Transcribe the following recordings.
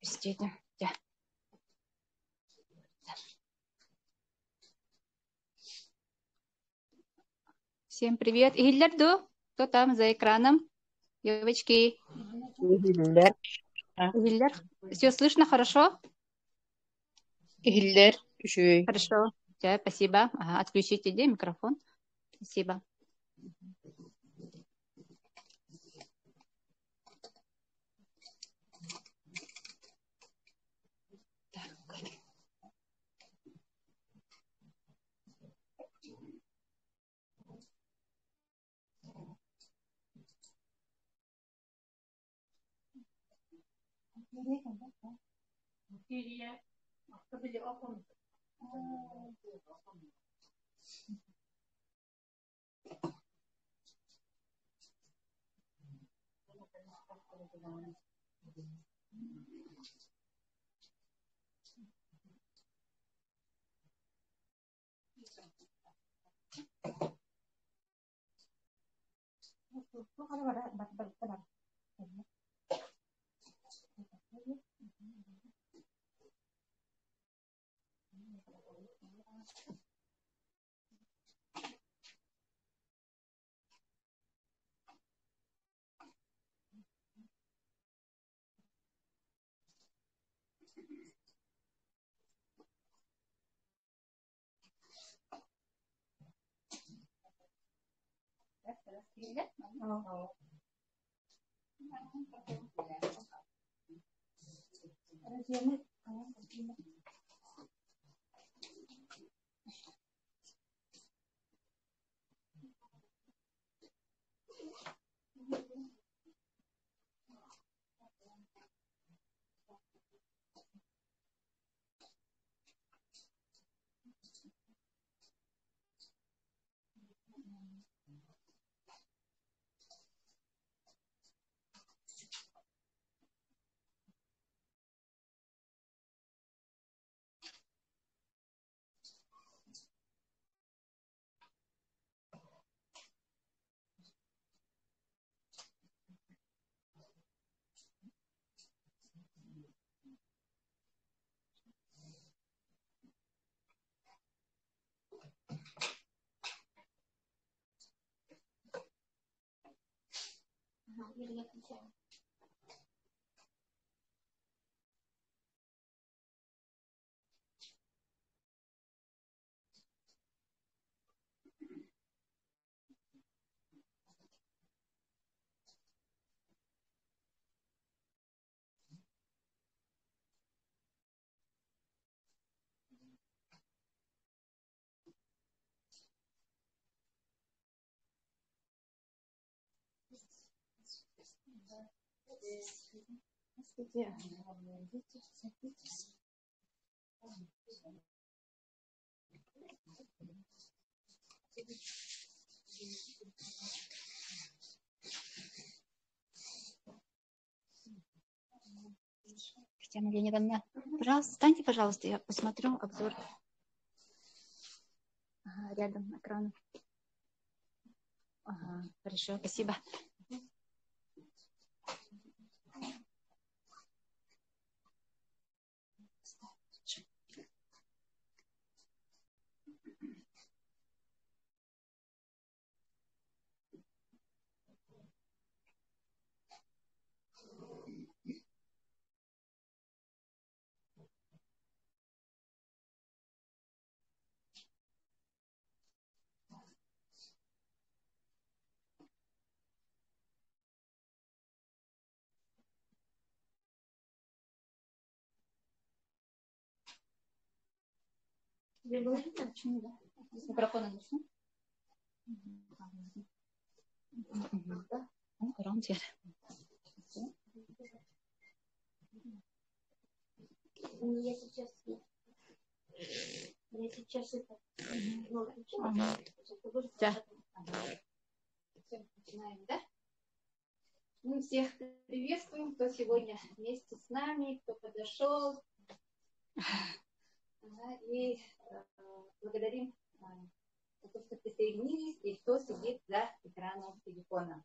Всем привет. Игильдерду, кто там за экраном? Девочки. Игильдер. Игильдер. Все слышно хорошо? Игильдер. Хорошо. Да, спасибо. Ага, отключите микрофон. Спасибо. Татьяна Леонидовна, пожалуйста, встаньте, пожалуйста, я посмотрю обзор. Ага, рядом экран. Ага, хорошо, спасибо. Вы говорите, почему да? С микрофона начну. Да? Ну, громче. Я сейчас это... Да. Всем начинаем, да? Мы всех приветствуем, кто сегодня вместе с нами, кто подошел. И благодарим за то, что присоединились и кто сидит за экраном телефона.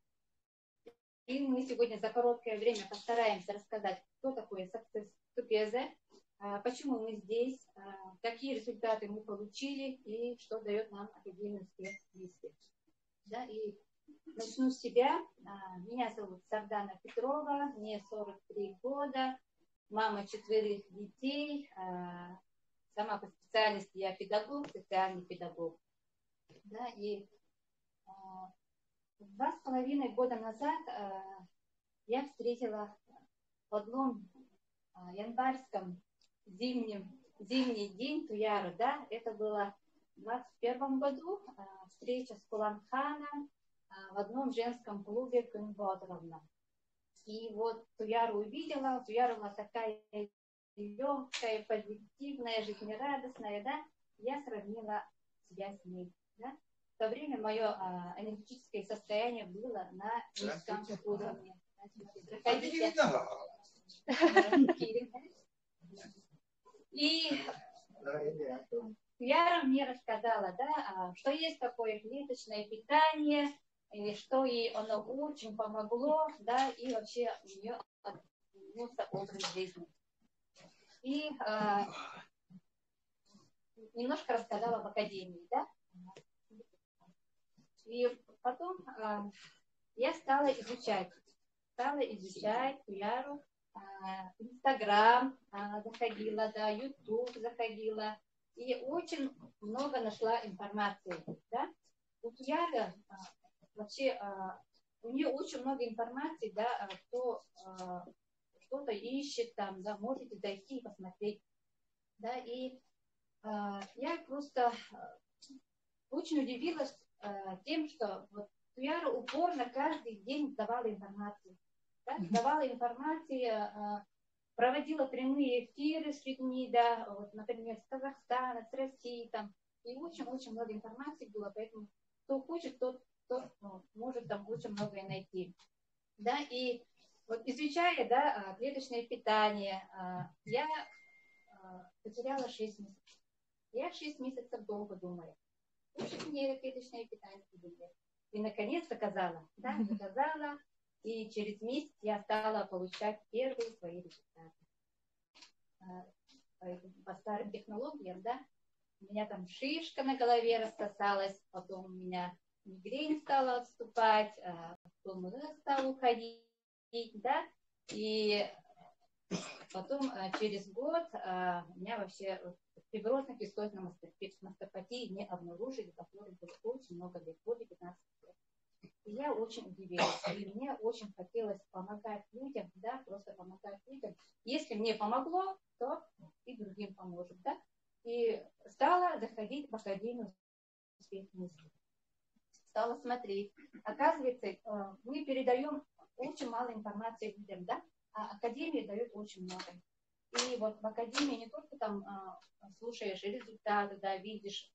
И мы сегодня за короткое время постараемся рассказать, кто такой success гипотезы, почему мы здесь, какие результаты мы получили и что дает нам Академия успех вместе. Да, и начну с себя. Меня зовут Сардана Петрова, мне 43 года, мама 4 детей, сама по специальности я педагог, социальный педагог. Да, и 2,5 года назад я встретила в одном январском зимний день Туяру, да, это было в 2021 году, встреча с Куланханом в одном женском клубе Кунбодровна. И вот Туяру увидела, Туяру была такая легкая, позитивная, жизнерадостная, да, я сравнила себя с ней, да. В то время мое энергетическое состояние было на низком уровне. И Яра мне рассказала, да, что есть такое клеточное питание, и что ей оно очень помогло, да, и вообще у нее отменился образ жизни. И немножко рассказала об академии, да. И потом я стала изучать Яру, Инстаграм заходила, да, Ютуб заходила, и очень много нашла информации, да. У Яры вообще у нее очень много информации, да, кто что-то ищет там, да, можете зайти и посмотреть, да, и я просто очень удивилась тем, что вот Яра упорно каждый день давала информацию. Да? Давала информацию, проводила прямые эфиры с людьми, да, вот, например, с Казахстана, с России, там, и очень-очень много информации было, поэтому кто хочет, тот может там очень многое найти. Да? И вот изучая, да, клеточное питание, я потеряла 6 месяцев. Я 6 месяцев долго думала. Очень мне клеточное питание будет. И наконец заказала, и через месяц я стала получать первые свои результаты. По старым технологиям, да, у меня там шишка на голове рассосалась, потом у меня мигрень стала отступать, потом стал уходить, да, и потом через год у меня вообще фиброзно-кистозной мастопатии не обнаружили, которой было очень много лет, более 15 лет. И я очень удивилась, и мне очень хотелось помогать людям, да, просто помогать людям. Если мне помогло, то и другим поможет, да. И стала заходить в Академию успех вместе. Стала смотреть. Оказывается, мы передаем очень мало информации людям, да, а Академия дает очень много. И вот в Академии не только там слушаешь результаты, да, видишь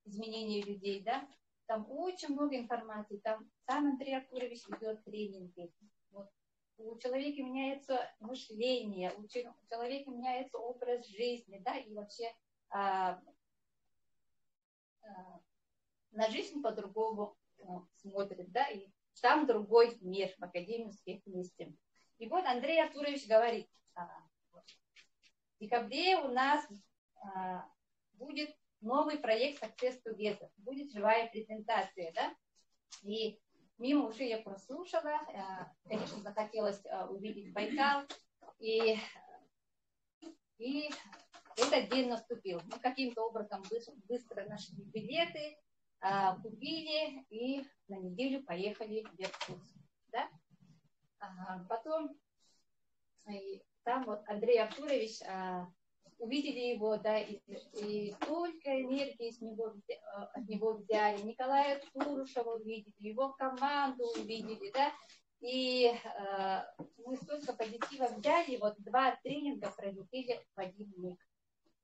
изменения людей, да, там очень много информации, там сам Андрей Артурович ведет тренинги. Вот. У человека меняется мышление, у человека меняется образ жизни, да, и вообще на жизнь по-другому смотрит, да, и там другой мир в Академии успех вместе. И вот Андрей Артурович говорит, в декабре у нас будет новый проект Success Together, будет живая презентация, да, и мимо ушей я прослушала, конечно, захотелось увидеть Байкал, и этот день наступил. Мы каким-то образом быстро нашли билеты, купили и на неделю поехали в Иркутск, да. Потом там вот Андрей Артурович, увидели его, да, и только энергии от него взяли. Николая Турушева увидели, его команду увидели, да, и мы столько позитива взяли, вот 2 тренинга пролетели в один миг,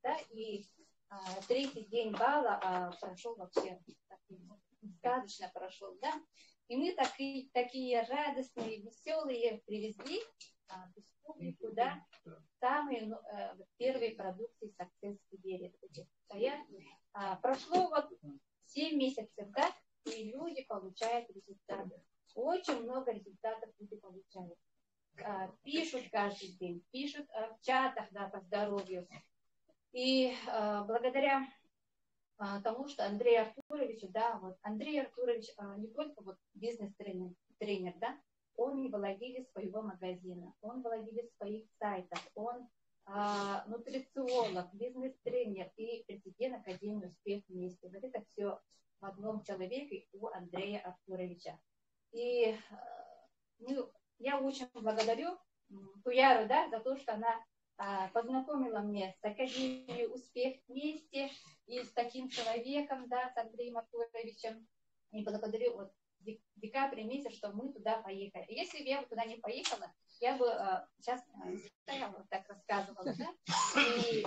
да, и 3-й день бала прошел вообще, сказочно прошел, да, и мы такие радостные, веселые привезли в республику, да, самые первые продукции Success Together. Прошло вот 7 месяцев, да, и люди получают результаты. Очень много результатов люди получают. пишут каждый день, пишут в чатах, да, по здоровью. И благодаря тому, что Андрей Артурович, да, вот Андрей Артурович не только вот бизнес-тренер, да, он владелец своего магазина, он владелец своих сайтов, он нутрициолог, бизнес-тренер и президент Академии «Успех вместе». Вот это все в одном человеке у Андрея Артуровича. И я очень благодарю Туяру, да, за то, что она познакомила меня с Академией «Успех вместе» и с таким человеком, да, с Андреем Артуровичем. И благодарю вот в декабре месяце, что мы туда поехали. Если бы я бы туда не поехала, я бы сейчас стояла, вот так рассказывала, да, и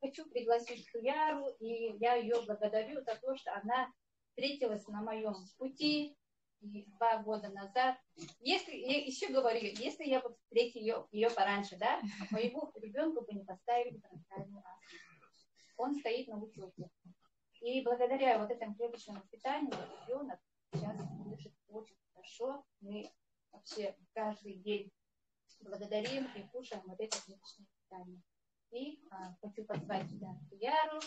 хочу пригласить Туяру, и я ее благодарю за то, что она встретилась на моем пути 2 года назад. Если, я еще говорю, если я бы встретила ее пораньше, да, моему ребенку бы не поставили фронтальную астму. Он стоит на учете. И благодаря вот этому клеточному воспитанию ребенок сейчас слышит очень хорошо. Мы вообще каждый день благодарим и кушаем вот это клеточное воспитание. И хочу позвать сюда Яру.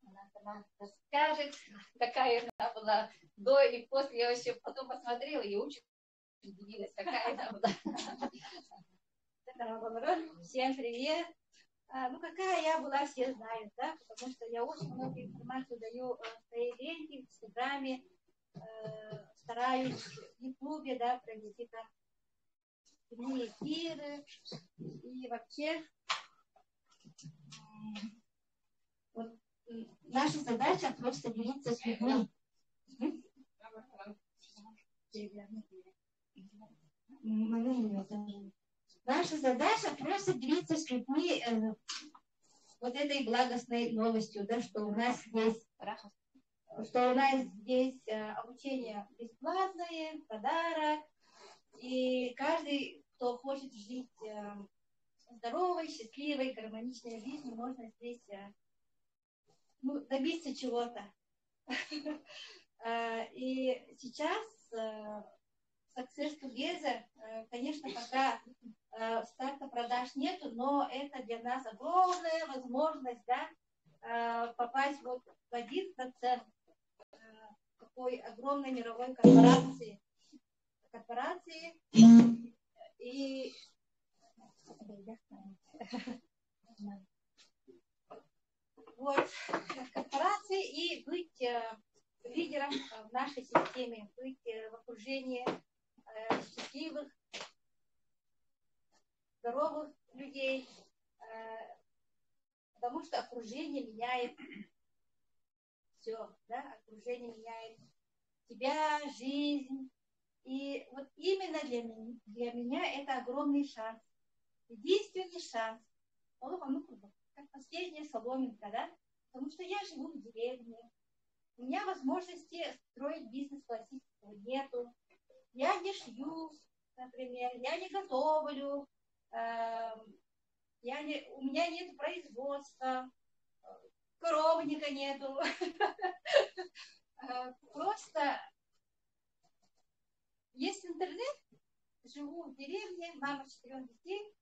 Она сама расскажет, какая она была до и после. Я вообще потом посмотрела и очень удивилась, какая она была. Всем привет. Ну, какая я была, все знают, да, потому что я очень много информации даю в своей ленте, в Инстаграме, стараюсь в Ютубе, да, провести там прямые эфиры, и вообще вот, наша задача просто делиться с людьми. Наша задача просто делиться с людьми вот этой благостной новостью, да, что у нас здесь обучение бесплатное, подарок, и каждый, кто хочет жить здоровой, счастливой, гармоничной жизнью, можно здесь добиться чего-то. И сейчас Success Together, конечно, пока старта продаж нету, но это для нас огромная возможность, да, попасть вот в 1% такой огромной мировой корпорации. И вот корпорации и быть лидером в нашей системе, быть в окружении счастливых, здоровых людей, потому что окружение меняет все, да, окружение меняет тебя, жизнь. И вот именно для меня это огромный шанс, единственный шанс, как последняя соломинка, да, потому что я живу в деревне, у меня возможности строить бизнес классического нету, я не шью, например, я не готовлю, у меня нет производства, коровника нету. Просто есть интернет, живу в деревне, мама 4 детей,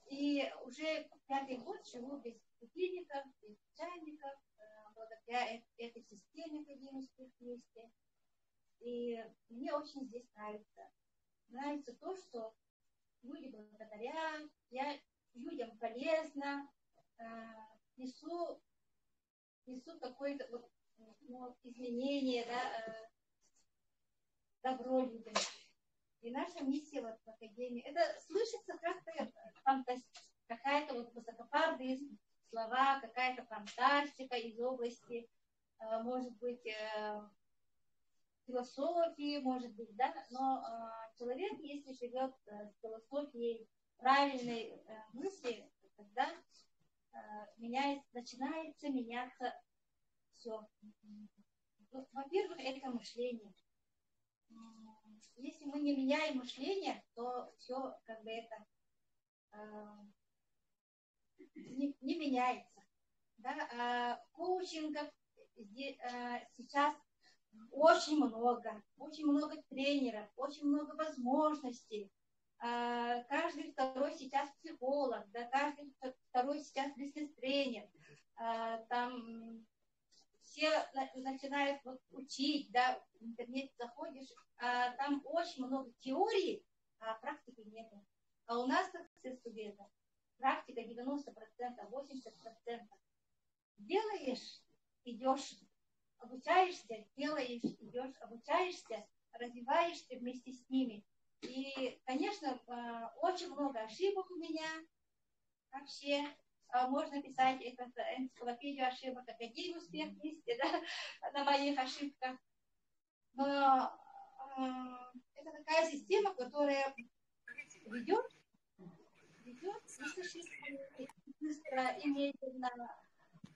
и уже 5-й год живу без будильников, без чайников, благодаря этой системе Академии «Успех вместе». И мне очень здесь нравится. Нравится то, что люди благодарят, я людям полезна, несу какое-то изменение, да, добро людям. И наша миссия вот в Академии, это слышится как-то какая-то вот высокопарные слова, какая-то фантастика из области, может быть, философии, может быть, да, но человек, если живет с философией правильной мысли, тогда начинается меняться все. Во-первых, это мышление. Если мы не меняем мышление, то все как бы это не меняется. Да? Коучингов сейчас очень много тренеров, очень много возможностей. каждый второй сейчас психолог, да, каждый второй сейчас бизнес-тренер, там все начинают вот учить, да, в интернет заходишь, там очень много теории, а практики нет. А у нас, как студентов, практика 90%, 80%. Делаешь, идешь, обучаешься, делаешь, идешь, обучаешься, развиваешься вместе с ними. И, конечно, очень много ошибок у меня вообще. Можно писать энциклопедию ошибок, Академию успех вместе, да, на моих ошибках. Но это такая система, которая ведет и с ошибками, быстро и медленно.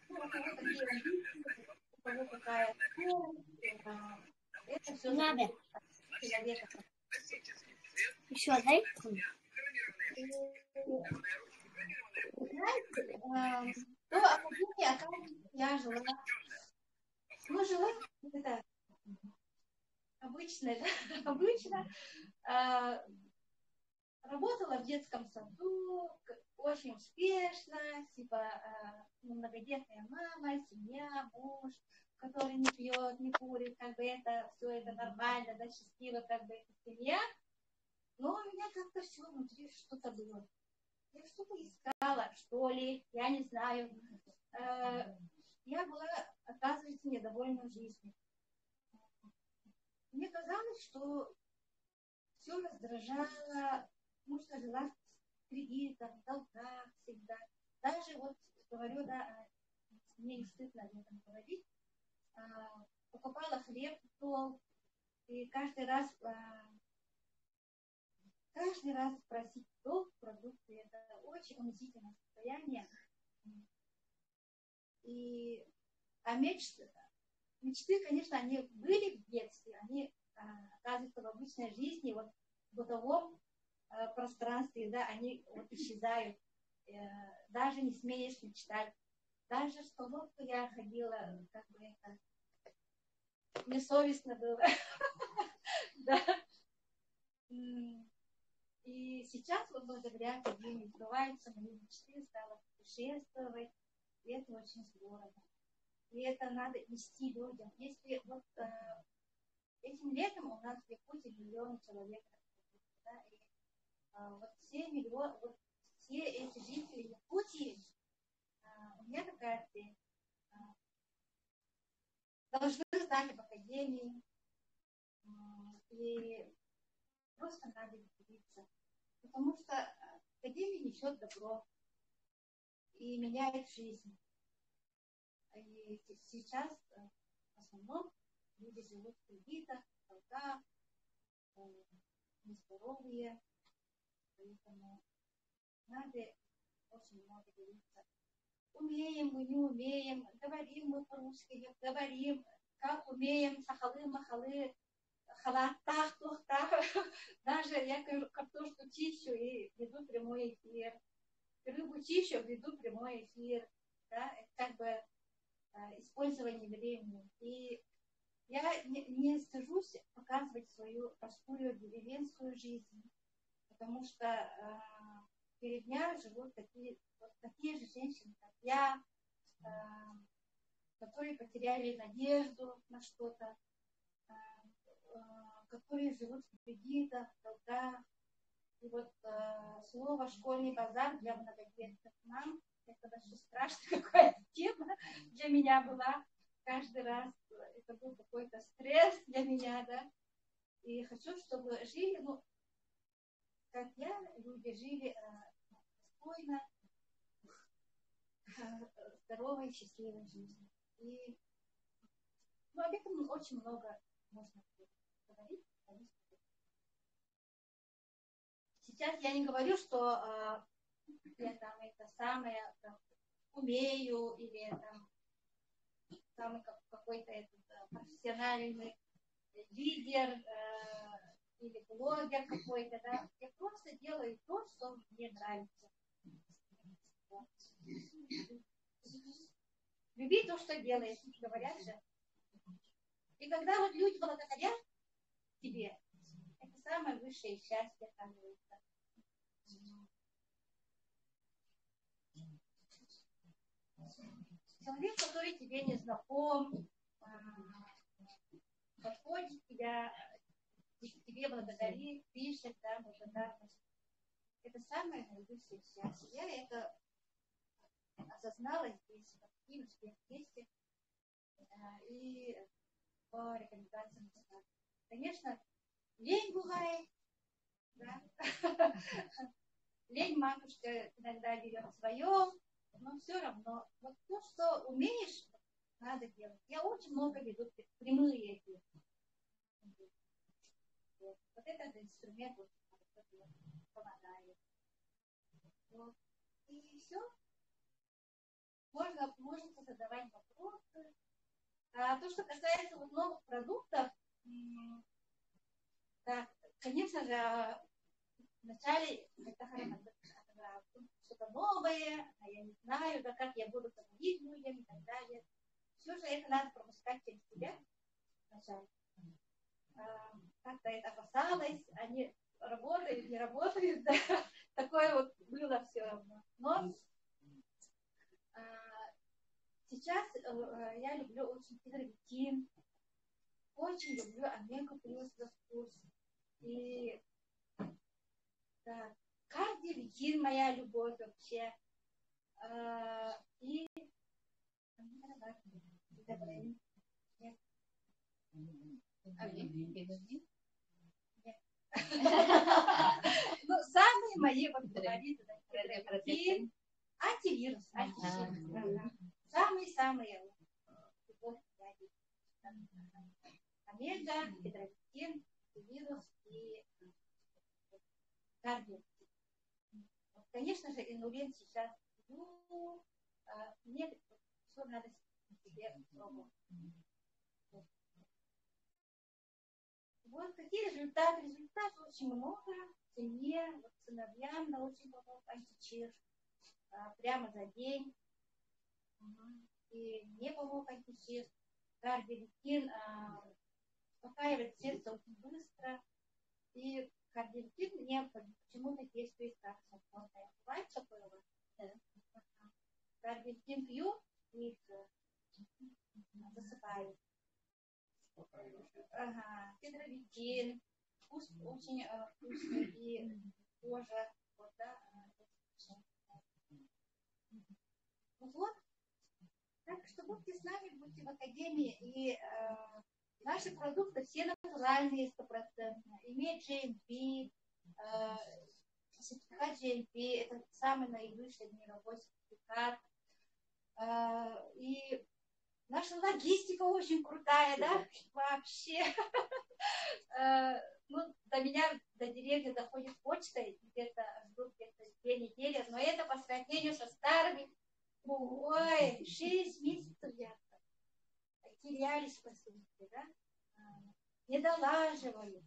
Ну, у кого какие амбиции, у кого какая скорость. Это все зависит от человека. Еще дай. Знаете, до академии, оказывается, я жила. Ну, жила это обычно, да, обычно. Работала в детском саду, очень успешно, типа многодетная мама, семья, муж, который не пьет, не курит, как бы это все это нормально, да, счастливо, как бы это семья. Но у меня как-то все внутри что-то было. Я что-то искала, что ли, я не знаю. Я была, оказывается, недовольна жизнью. Мне казалось, что все раздражало, мужа жила в кредитах, в долгах всегда. Даже вот говорю, да, мне не стыдно об этом говорить, покупала хлеб в долг, и каждый раз просить долг продукты, это очень унизительное состояние. Мечты, конечно, они были в детстве, они, оказывается, в обычной жизни, вот в бытовом пространстве, да, они вот исчезают. Даже не смеешь мечтать. Даже в столовку я ходила, как бы это, мне совестно было. Да. И сейчас, вот благодаря академии, сбываются мои мечты, стала путешествовать, и это очень здорово. И это надо нести людям. Если вот этим летом у нас в Якутии миллионы человек, да, и вот все эти жители Якутии, у меня такая цель, должны знать об академии, и просто надо делиться. Потому что академия несет добро и меняет жизнь. И сейчас в основном люди живут в кредитах, в долгах, нездоровые, поэтому надо очень много делиться. Умеем мы, не умеем, говорим мы по-русски, не говорим, как умеем, сахалы-махалы, халатах, тухтах. Даже я картошку чищу и веду прямой эфир. Рыбу чищу, веду прямой эфир. Да? Это как бы использование времени. И я не стыжусь показывать свою простую деревенскую жизнь, потому что перед меня живут такие же женщины, как я, которые потеряли надежду на что-то, которые живут в кредитах, в долгах. И вот слово «школьный базар» для многодетных мам — это вообще страшная какая-то тема для меня была. Каждый раз это был какой-то стресс для меня, да. И хочу, чтобы жили, ну, как я, люди жили спокойно, здоровой, счастливой жизнью. И об этом очень много можно говорить. Сейчас я не говорю, что я там это самое там, умею или там самый какой-то этот профессиональный лидер или блогер какой-то, да. Я просто делаю то, что мне нравится. Люби то, что делаешь, говорят же. И когда вот люди благодарят тебе, это самое высшее счастье, оказывается. человек, который тебе не знаком, подходит к тебе благодарит, пишет, да, благодарность. Это самое наивысшее счастье. Я это осознала здесь, в активности, вместе, и по рекомендациям. Конечно, лень бывает, да? Лень матушка иногда берет свое, но все равно, вот то, что умеешь, надо делать. Я очень много веду прямые эти. Вот этот инструмент помогает. Вот. И все. Можете задавать вопросы. А то, что касается вот новых продуктов, да, конечно же, вначале это что-то новое, а я не знаю, да, как я буду говорить людям и так далее. Все же это надо пропускать через себя вначале. Как-то это опасалась, они работают, не работают, да. Такое вот было все равно. Но сейчас я люблю очень гидровитин, очень люблю омегу плюс за вкус. И да, кардиовитин моя любовь вообще. И ну, самые мои вот фавориты, гидровитин, антивирус. Самые-самые. Омега, гидровитин, антивирус и кардиовитин. Конечно же, инулин сейчас, мне все надо себе пробовать. Вот какие результаты? Результатов очень много. Семье, вот сыновьям на очень помог античир. Прямо за день. И мне помог античир. Кардиовитин успокаивает сердце очень быстро. И кардиовитин мне почему-то действует как снотворное. Бывает такое у вас? Кардиовитин пью и засыпаю. Гидровитин, вкус очень вкусный и кожа. Вот, да, вот. Так что будьте с нами, будьте в академии. И наши продукты все натуральные, 100%. Имеют GMP, сертификат GMP, это самый наивысший мировой сертификат. И наша логистика очень крутая, да? Вообще. Ну, до меня, до деревни доходит почта, где-то ждут где-то 2 недели, но это по сравнению со старыми, ой, 6 месяцев я терялись по сути, да? Не долаживали.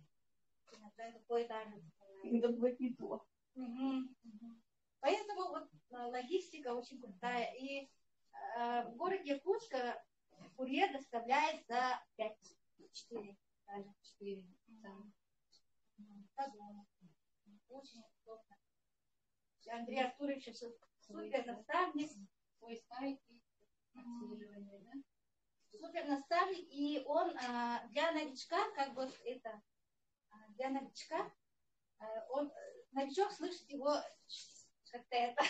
Иногда такое даже бывает. Поэтому вот логистика очень крутая. И в городе Якутска курьер доставляет за 5-4. Даже 4. До дома. Очень удобно. Андрей Артурович супер наставник. Свой сайт и обслуживание, да? Супер наставник, и он для новичка, как бы это, для новичка, новичок слышит его как-то это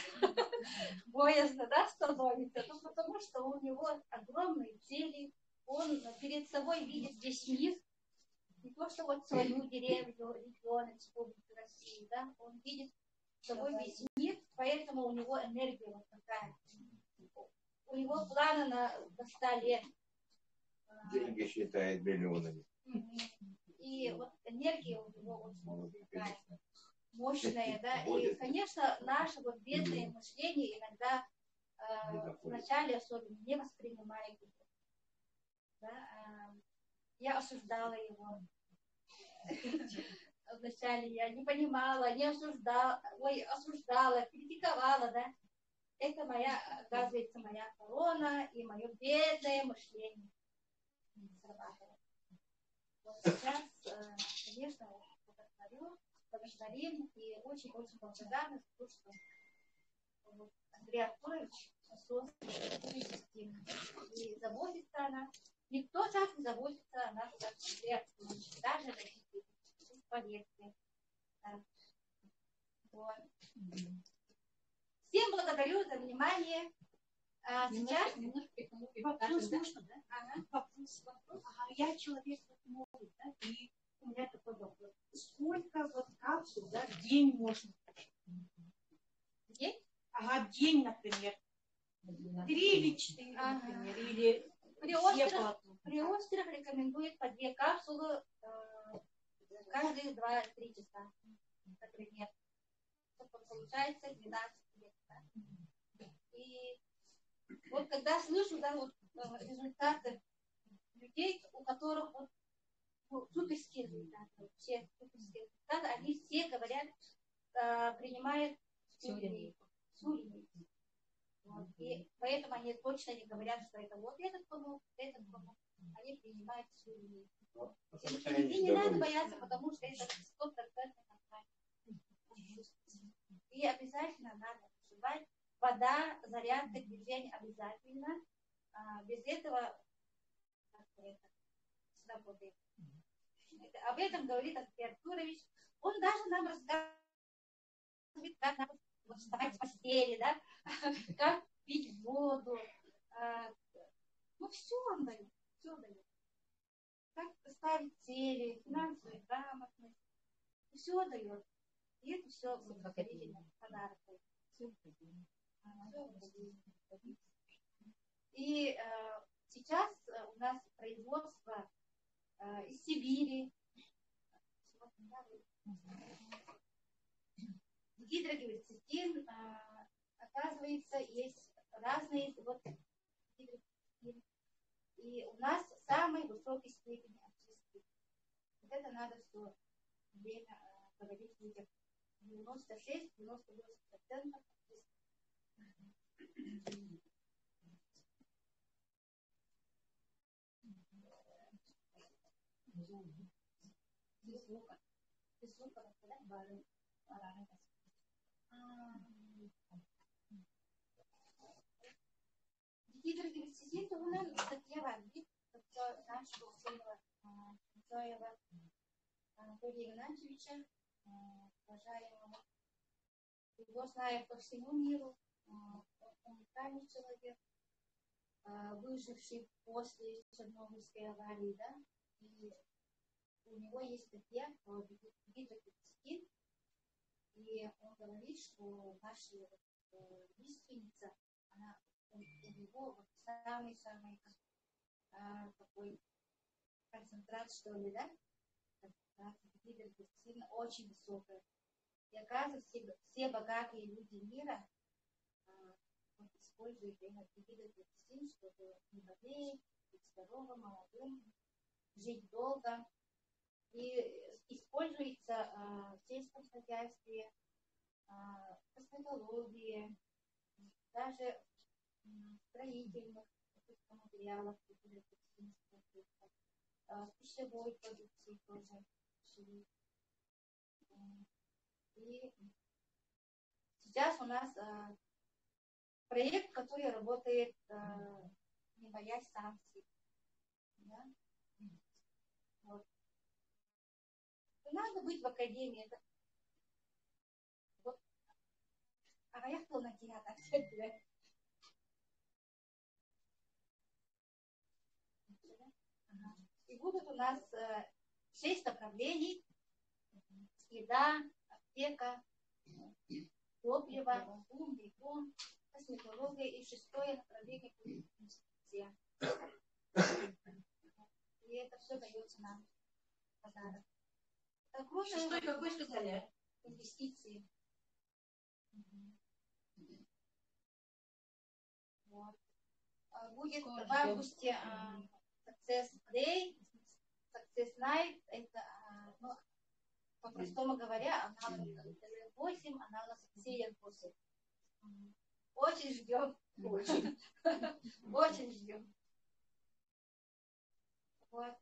боязно, да, становится, ну, потому что у него огромные цели, он перед собой видит весь мир, не то, что вот свою деревню, регион, республику России, да, он видит собой весь мир, поэтому у него энергия вот такая. У него планы на 100 лет. Деньги считает миллионами. И вот энергия у него очень такая мощная, да. И, конечно, наше вот бедное мышление иногда вначале особенно не воспринимает его. Да? Я осуждала его. Вначале я не понимала, не осуждала, осуждала, критиковала, да. Это моя, оказывается, моя корона и мое бедное мышление срабатывает. Вот сейчас, конечно, благодарю благодарим и очень-очень благодарны за то, что вот Андрей Артурович создал такую систему. И заботится она. Никто так не заботится о нас, как Андрей Артурович. Даже родители. Поверьте. Да. Вот. Всем благодарю за внимание. Сейчас Вопрос можно, да? Вопрос. Ага, я человек новый, да? И у меня такой вопрос. Сколько вот капсул, да, в день можно? день? Ага, в день, например. 3 или 4, например. Или при острых рекомендует по 2 капсулы каждые 2-3 часа. Например. Получается 12 лет. Да? И вот когда слышу, да, вот, результаты людей, у которых вот, суперские результаты, все суперские результаты, они все говорят, принимают всю линейку. Вот. И поэтому они точно не говорят, что это вот этот помог, этот помог. Они принимают всю линейку. И не надо бояться, потому что это 100% нормально. И обязательно надо выживать. Вода, зарядка, движение обязательно. Без этого сработает. Об этом говорит Андрей Артурович. Он даже нам рассказывает, как надо встать с постели, да? Как пить воду. Ну, все он дает. Все дает. Как ставить цели, финансовую грамотность. Все дает. И это все благотворительный подарок. И сейчас у нас производство из Сибири. Гидрогиверцетин, оказывается, есть разные вот гидрогиверцетин. И у нас самый высокий степень очистки. Вот это надо все время говорить людям. 96-98% без звука. Без звука рассказать. Гидрогиверцетин у нас такие воды, как нашего сына Зоева Анатолия Игнатьевича, уважаемого. Его знают по всему миру. Он уникальный человек, выживший после Чернобыльской аварии, да, и у него есть статья по гидрогиверцетин, и он говорит, что наша лиственница, она у него вот самый-самый такой концентрат, что ли, да, гидрогиверцетина очень высокая. И оказывается, все богатые люди мира используют именно гидрогиверцетин, чтобы не болеть, быть здоровым, молодым, жить долго. И используется в сельском хозяйстве, косметологии, даже в строительных материалах, в пищевой продукции тоже. И сейчас у нас проект, который работает, не боясь санкций. Да? Вот. Надо быть в академии. Это... Вот. А я кто на театр? И будут у нас 6 направлений. Еда, аптека, топливо, умный дом, косметология и 6-е направление инвестиция. И это все дается нам в подарок. Что и какой специалист? Инвестиции. Вот. Будет в августе Success Day, Success Night. Это, ну, по-простому говоря, аналог ТВ-8, аналог CN8. Очень ждем. Очень ждем. Вот.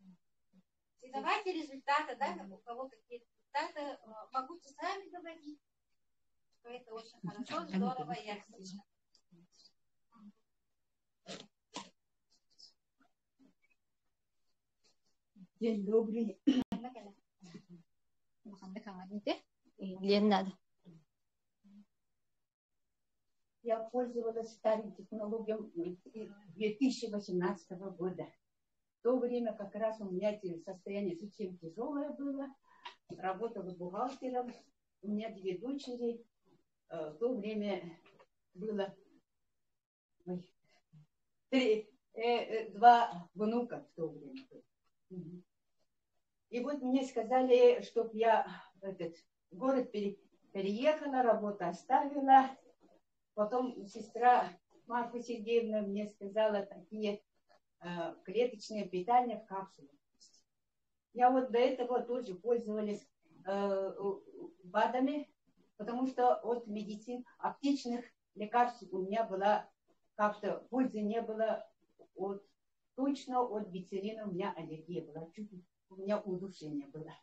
И давайте результаты, да, у кого какие так могу сами говорить, что это очень хорошо, здорово и активно. День добрый. Я пользовалась старым технологиям 2018 года. В то время как раз у меня состояние совсем тяжелое было. Работала бухгалтером. У меня 2 дочери. В то время было 2 внука в то время. И вот мне сказали, чтоб я в город переехала, работу оставила. Потом сестра Марфа Сергеевна мне сказала такие клеточные питания в капсулах. Я вот до этого тоже пользовалась БАДами, потому что от медицин, аптечных лекарств у меня была как-то пользы не было. Точно от бицерина у меня аллергия была. Чуть у меня удушение было.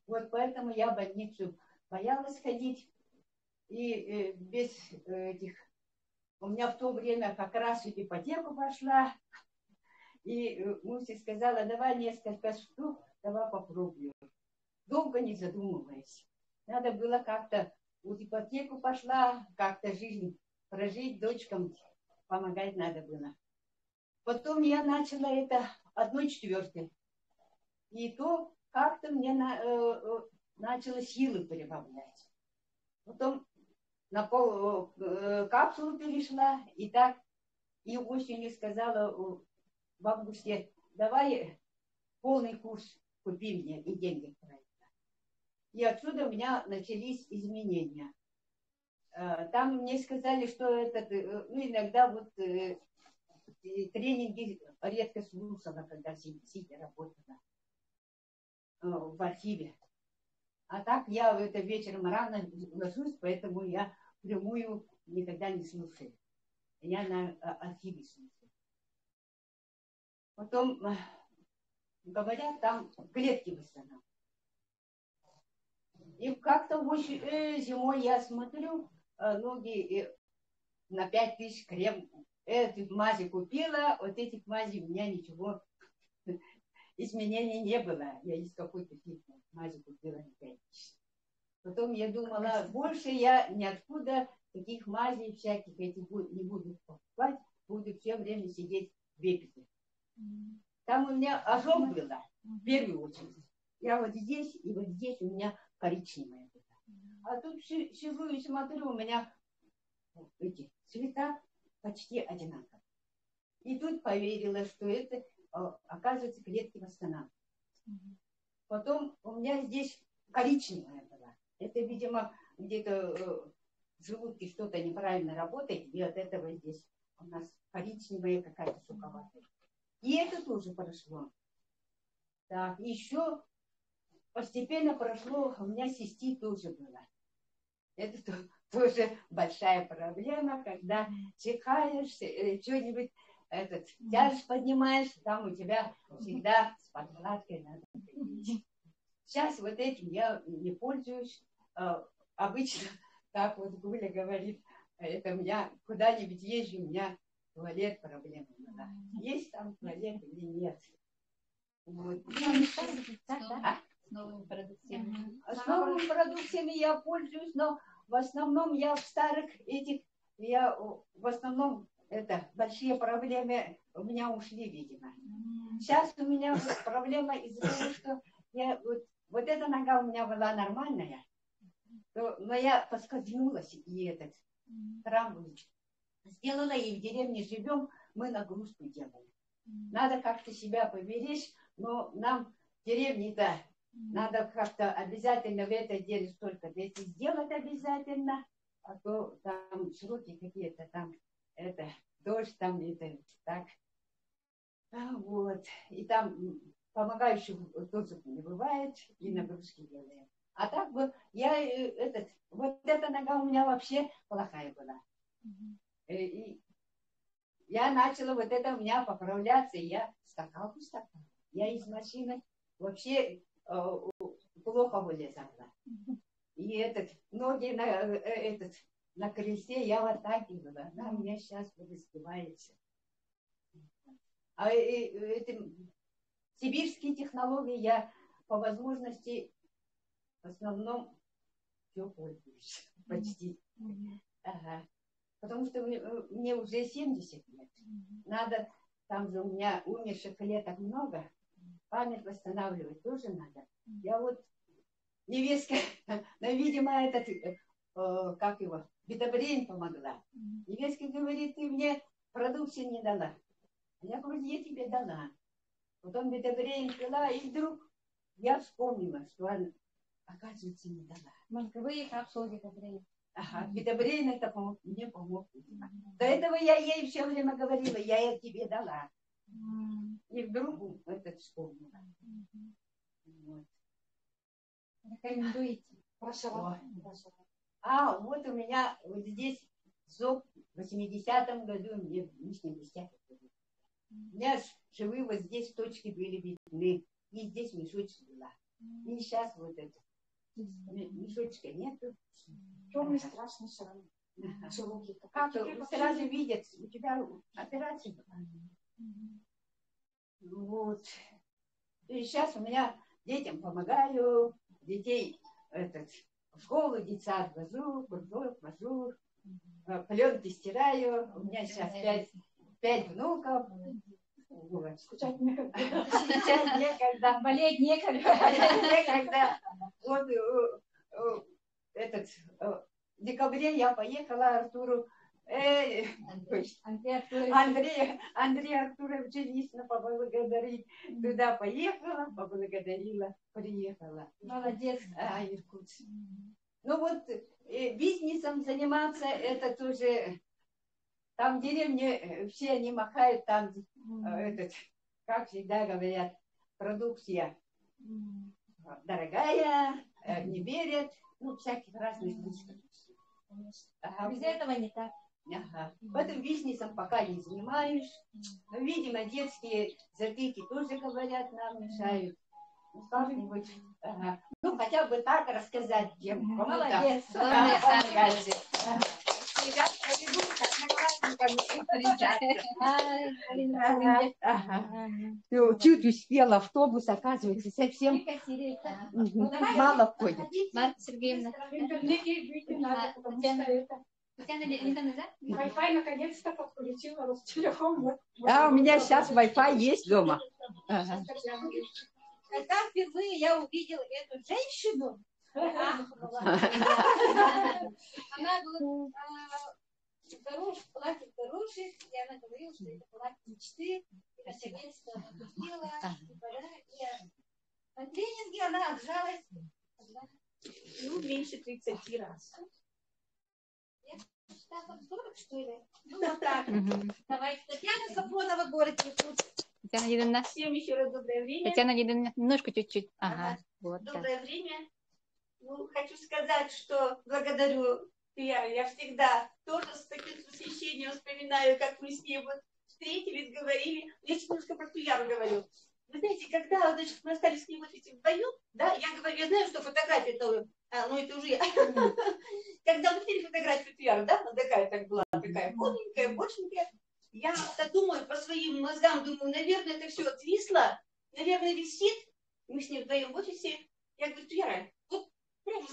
Вот поэтому я в больницу боялась ходить. И без этих... У меня в то время как раз в ипотеку пошла. И Муся сказала, давай несколько штук, давай попробую. Долго не задумываясь. Надо было как-то в ипотеку пошла, как-то жизнь прожить, дочкам помогать надо было. Потом я начала это 1/4. И то как-то мне начало силы прибавлять. Потом на капсулу перешла, и так, и осенью сказала бабушке, давай полный курс купи мне, и деньги про это. И отсюда у меня начались изменения. Там мне сказали, что иногда вот тренинги редко слушала, когда сидя работала в архиве. А так я вечером рано ложусь, поэтому я прямую никогда не слушаю. Я на архиве слушаю. Потом, говорят, там клетки восстанавливают. И как-то зимой я смотрю, ноги на 5000 крем. Эту мази купила, от этих мазей у меня ничего изменений не было. Я из какой-то мази купила на 5000. Потом я думала, больше я ниоткуда таких мазей всяких этих не буду покупать, буду все время сидеть в Бепике. Там у меня ожог было, в первую очередь. Я вот здесь и вот здесь у меня коричневая была. А тут сижу и смотрю, у меня эти цвета почти одинаковые. И тут поверила, что это, оказывается, клетки восстанавливают. Потом у меня здесь коричневая была. Это, видимо, где-то в желудке что-то неправильно работает, и от этого здесь у нас коричневая какая-то суховатая. И это тоже прошло. Так, еще постепенно прошло, у меня цистит тоже было. Это тоже большая проблема, когда чихаешь, что-нибудь, тяжесть поднимаешь, там у тебя всегда с подкладкой надо ходить. Сейчас вот этим я не пользуюсь. Обычно, как вот Гуля говорит, это у меня куда-нибудь езжу, у меня туалет проблема. Есть там туалет или нет. Вот. С новыми продуктами. С новыми продуктами я пользуюсь, но в основном я в старых этих, я в основном это большие проблемы у меня ушли, видимо. Сейчас у меня вот проблема из-за того, что я вот эта нога у меня была нормальная, но я поскользнулась и этот травму сделала, и в деревне живем, мы нагрузку делаем. Надо как-то себя поберечь, но нам в деревне-то надо как-то обязательно в это деле столько-то сделать обязательно, а то там сроки какие-то, там это дождь, там это так. Вот. И там помогающих тоже не бывает, и нагрузки делаем. А так бы я вот эта нога у меня вообще плохая была. И я начала вот это у меня поправляться, и я скакала. Я из машины вообще плохо вылезала. И ноги на кресте я вот так и была. Она у меня сейчас раздевается. А сибирские технологии я по возможности в основном все пользуюсь. Почти. Ага. Потому что мне уже 70 лет. Надо, там же у меня умерших клеток много. Память восстанавливать тоже надо. Я вот невестка, видимо, как его, бета-брейн помогла. Невестка говорит, ты мне продукции не дала. Я говорю, я тебе дала. Потом бета-брейн пила, и вдруг я вспомнила, что она, оказывается, не дала. Мозговые капсулы бета-брейн. Ага, бета-брейн это мне помог. До этого я ей все время говорила, я тебе дала. И вдруг вспомнила. Вот. Рекомендуете? Прошу. А, вот у меня вот здесь зуб в 80-м году, мне в 80-м году. У меня швы вот здесь точки были видны, и здесь мешочек была. И сейчас вот это. Мешочка нету. Черный страшный шрам. Как сразу видят, у тебя операция была. Вот. И сейчас у меня детям помогаю, детей в школу, детсад вожу, кружок вожу, пленки стираю. У меня сейчас 5 внуков. Вот. Скучать некогда. Скучать некогда. Болеть некогда. Некогда. Вот в декабре я поехала Артуру. Андрей Артуровича лично поблагодарить. Туда поехала, поблагодарила, приехала. Молодец. Иркутск. Ну вот, бизнесом заниматься, это тоже, там в деревне все они махают, там, как всегда говорят, продукция дорогая, не верят, ну, всяких разных случаев. Ага. Без этого не так. Ага. В этом бизнесом пока не занимаюсь. Но, видимо, детские затыки тоже, говорят, нам мешают. Ну, как-нибудь, ага. Ну, хотя бы так рассказать, чем кому-то. Молодец. Чуть успел, автобус, оказывается, совсем мало ходит. Марта Сергеевна. В интернете выйти надо, потому что это... Wi-Fi наконец-то подключила Ростелеком. Да, у меня сейчас Wi-Fi есть дома. Когда впервые я увидела эту женщину, она была платье в дорожек, и она говорила, что это платье мечты, и наконец-то она купила, и на тренинге она отжалась. Ну, меньше 30 раз. Там 40, что ли? Ну, вот так. Давайте. Татьяна Сафронова, город Иркутск. Татьяна Единовна. Всем еще раз доброе время. Татьяна Единовна, немножко чуть-чуть. Ага. Вот доброе время. Ну, хочу сказать, что благодарю Пиара. Я всегда тоже с таким восхищением вспоминаю, как мы с ней вот встретились, говорили. Я сейчас немножко про Пиару говорю. Вы знаете, когда, значит, мы остались с ним вот этим вдвоем, да, я говорю, я знаю, что фотография-то, ну это уже я. Когда мы видели фотографию Пиара, да, она такая так была, такая полненькая, большенькая. Я-то думаю, по своим мозгам, думаю, наверное, это все отвисло, наверное, висит. Мы с ним вдвоем в офисе. Я говорю, Пиара, вот прямо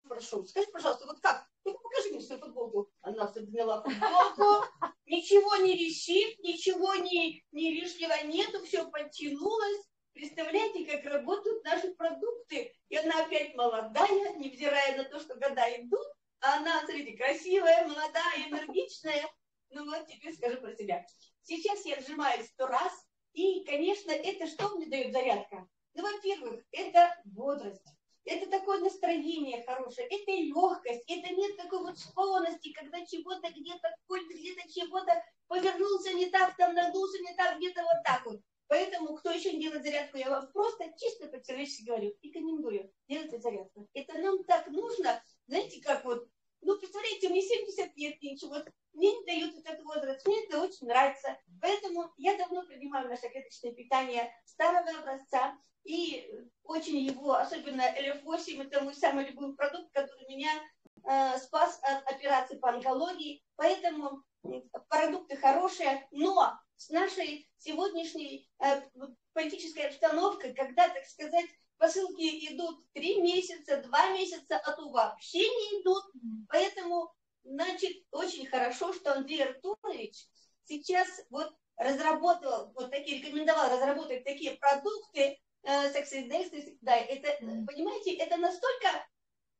прошу, скажи, пожалуйста, вот как? Ну, покажи мне свою футболку. Она подняла футболку, ничего не висит, ничего не лишнего нету, все подтянулось. Представляете, как работают наши продукты. И она опять молодая, невзирая на то, что года идут. А она, смотрите, красивая, молодая, энергичная. Ну вот, теперь скажу про себя. Сейчас я отжимаюсь 100 раз. И, конечно, это что мне дает зарядка? Ну, во-первых, это бодрость. Это такое настроение хорошее, это легкость, это нет такой вот склонности, когда чего-то где-то, где-то чего-то повернулся не так, там надулся не так, где-то вот так вот. Поэтому, кто еще не делает зарядку, я вам просто чисто по-человечески говорю, рекомендую, делайте зарядку. Это нам так нужно, знаете, как вот, ну, представляете, мне 70 лет, ничего, мне не дают этот возраст, мне это очень нравится. Поэтому я давно принимаю наше клеточное питание старого образца. И очень его, особенно ЛФ8, это мой самый любимый продукт, который меня спас от операции по онкологии. Поэтому продукты хорошие, но с нашей сегодняшней политической обстановкой, когда, так сказать, посылки идут 3 месяца, 2 месяца, а то вообще не идут. Поэтому, значит, очень хорошо, что Андрей Артурович сейчас вот разработал, вот такие, рекомендовал разработать такие продукты, Success Days, да, это, понимаете, это настолько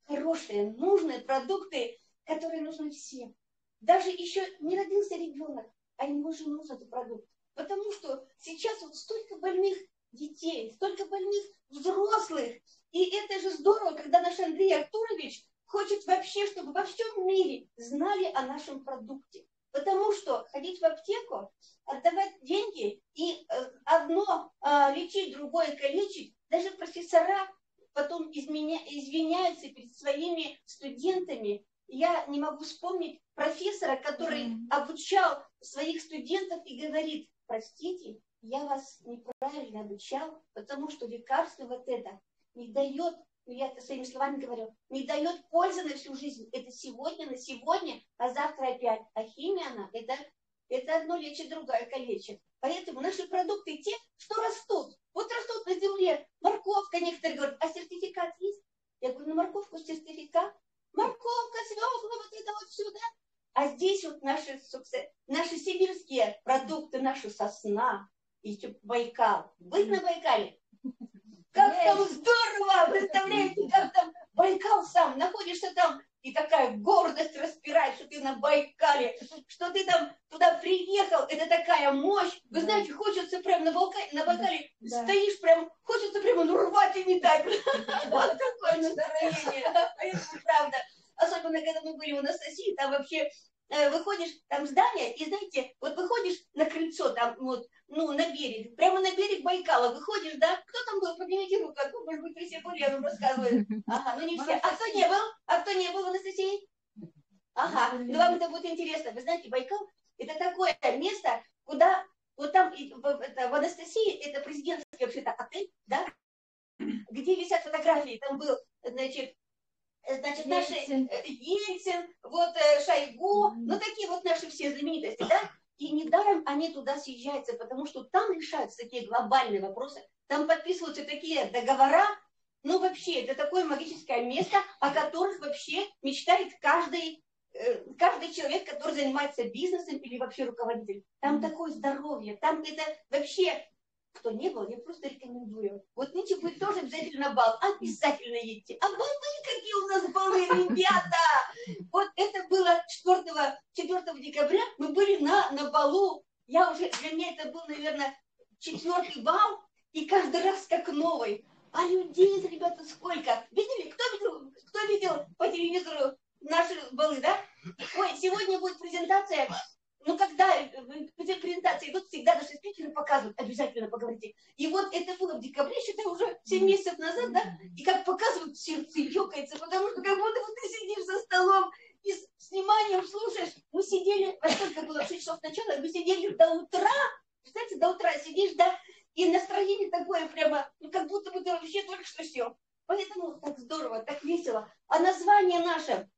хорошие, нужные продукты, которые нужны всем. Даже еще не родился ребенок, а ему же нужен этот продукт. Потому что сейчас вот столько больных детей, столько больных взрослых. И это же здорово, когда наш Андрей Артурович хочет вообще, чтобы во всем мире знали о нашем продукте. Потому что ходить в аптеку, отдавать деньги и одно лечить, другое калечить, даже профессора потом извиняются перед своими студентами. Я не могу вспомнить профессора, который обучал своих студентов и говорит: простите, я вас неправильно обучал, потому что лекарство вот это не дает, я это своими словами говорю, не дает пользы на всю жизнь. Это сегодня, на сегодня, а завтра опять. А химия, она, это одно лечит, другое калечит. Поэтому наши продукты те, что растут. Вот растут на земле. Морковка, некоторые говорят, а сертификат есть? Я говорю, на морковку сертификат. Морковка, свекла, вот это вот сюда. А здесь вот наши сибирские продукты, наша сосна, еще Байкал. Быть на Байкале? Как там здорово! Представляете, как там Байкал сам, находишься там, и такая гордость распирает, что ты на Байкале, что ты там туда приехал, это такая мощь. Вы знаете, хочется прям на Байкале стоишь, прям хочется прямо рвать и не дать. Вот такое настроение. Это правда. Особенно, когда мы были в Анастасии, там вообще выходишь, там здание, и знаете, вот выходишь на крыльцо, там вот, ну, на берег, прямо на берег Байкала выходишь, да? Кто там был? Поднимите руку, а то, может быть, вы все были, я вам рассказываю. Ага, ну не все. А кто не был? А кто не был в Анастасии? Ага, ну вам это будет интересно. Вы знаете, Байкал – это такое место, куда, вот там, в Анастасии, это президентский вообще-то отель, да? Где висят фотографии, там был, значит, наши Ельцин, вот Шойгу, ну такие вот наши все знаменитости, да? И недаром они туда съезжаются, потому что там решаются такие глобальные вопросы, там подписываются такие договора, ну вообще, это такое магическое место, о которых вообще мечтает каждый человек, который занимается бизнесом или вообще руководитель. Там такое здоровье, там это вообще... Кто не был, я просто рекомендую. Вот нынче будет тоже обязательно бал. Обязательно едьте. А балы, какие у нас балы, ребята! Вот это было 4 декабря. Мы были на балу. Для меня это был, наверное, 4-й бал. И каждый раз как новый. А людей, ребята, сколько? Видели? Кто видел по телевизору наши балы, да? Ой, сегодня будет презентация. Ну, когда презентации идут, всегда наши спикеры показывают, обязательно поговорите. И вот это было в декабре, считай, уже 7 месяцев назад, да? И как показывают, сердце ёкается, потому что как будто вот ты сидишь за столом и с вниманием слушаешь. Мы сидели, во сколько было, в 6 часов начала, мы сидели до утра, представляете, до утра сидишь, да? И настроение такое прямо, ну, как будто бы ты вообще только что сел. Поэтому так здорово, так весело. А название наше...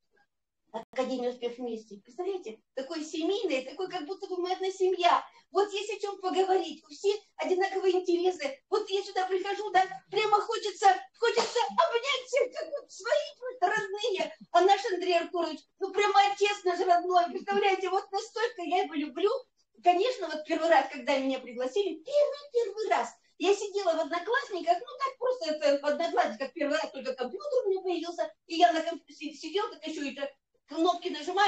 Академия «Успех вместе». Представляете? Такое семейное, такое, как будто бы мы одна семья. Вот есть о чем поговорить. У всех одинаковые интересы. Вот я сюда прихожу, да, прямо хочется обнять всех, как вот свои просто родные. А наш Андрей Артурович, ну прямо отец наш родной. Представляете, вот настолько я его люблю. Конечно, вот первый раз, когда меня пригласили, первый раз, я сидела в Одноклассниках, ну так просто это в Одноклассниках первый раз, только компьютер у меня появился, и я на компьютере сидела, так еще и кнопки нажимаю.